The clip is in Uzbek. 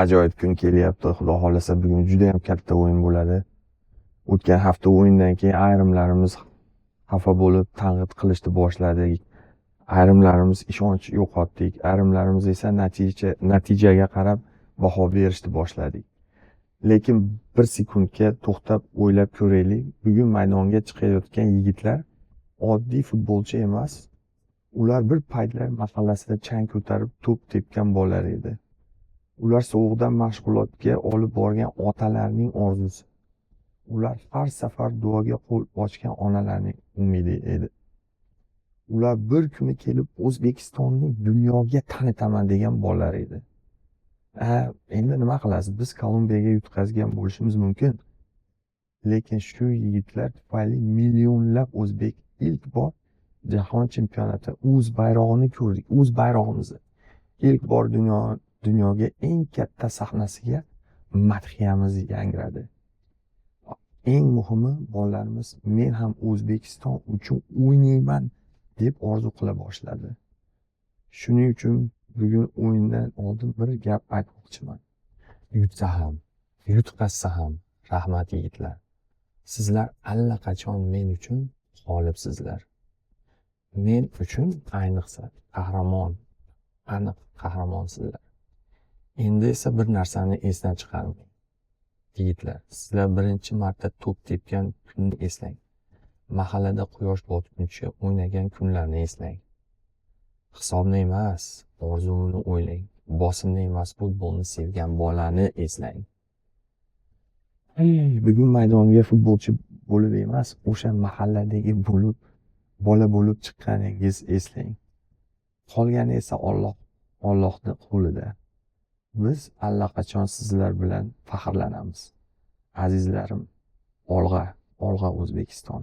ajoyib kun kelyapti. Xudo xolasa bugun juda ham katta o'yin bo'ladi. O'tgan hafta o'yindan keyin ayrimlarimiz xafa bo'lib tanqid qilishni boshladik. Ayrimlarimiz ishonch yo'qotdik. Ayrimlarimiz esa natijaga qarab baho berishni boshladik. Lekin bir sekundga to'xtab o'ylab ko'raylik. Bugun maydonga chiqayotgan yigitlar oddiy futbolchi emas. Ular bir paytlar mahallasida chang ko'tarib to'p tepgan bolalar edi. Ular sovuqdan mashg'ulotga olib borgan otalarning orzusi. Ular har safar duoga qo'l ochgan onalarning umidi edi. Ular bir kuni kelib O'zbekistonni dunyoga tanitaman degan bolalar edi. Endi nima qilasiz? Biz Kolumbiyaga yutqazgan bo'lishimiz mumkin. Lekin shu yigitlar tufayli millionlab o'zbek ilk bor jahon chempionati o'z bayrog'ini ko'rdik. O'z bayrog'imizni ilk bor dunyoga eng katta sahnasiga madhiyamiz yangradi. Eng muhimi, bolalarimiz men ham O'zbekiston uchun o'ynayman deb orzu qila boshladi. Shuning uchun bugun o'yindan oldin bir gap aytmoqchiman. Yutsa ham, yutqazsa ham rahmat yigitlar. Sizlar allaqachon men uchun g'olibsizlar. Men uchun ayniqsa aniq qahramonsizlar. Endi esa bir narsani esdan chiqarmang. Yigitlar, sizlar birinchi marta to'p tepgan kunni eslang. Mahallada quyosh botguncha o'ynagan kunlarni eslang. Hisobni emas, orzuni o'ylang. Bosimni emas, futbolni sevgan bolani eslang. Bugun maydonga futbolchi bo'lib emas, o'sha mahalladagi bola bo'lib chiqqaningiz eslang. Qolgani esa Allohning qo'lida. Biz allaqachon sizlar bilan faxrlanamiz. Azizlarim, olg'a O'zbekiston.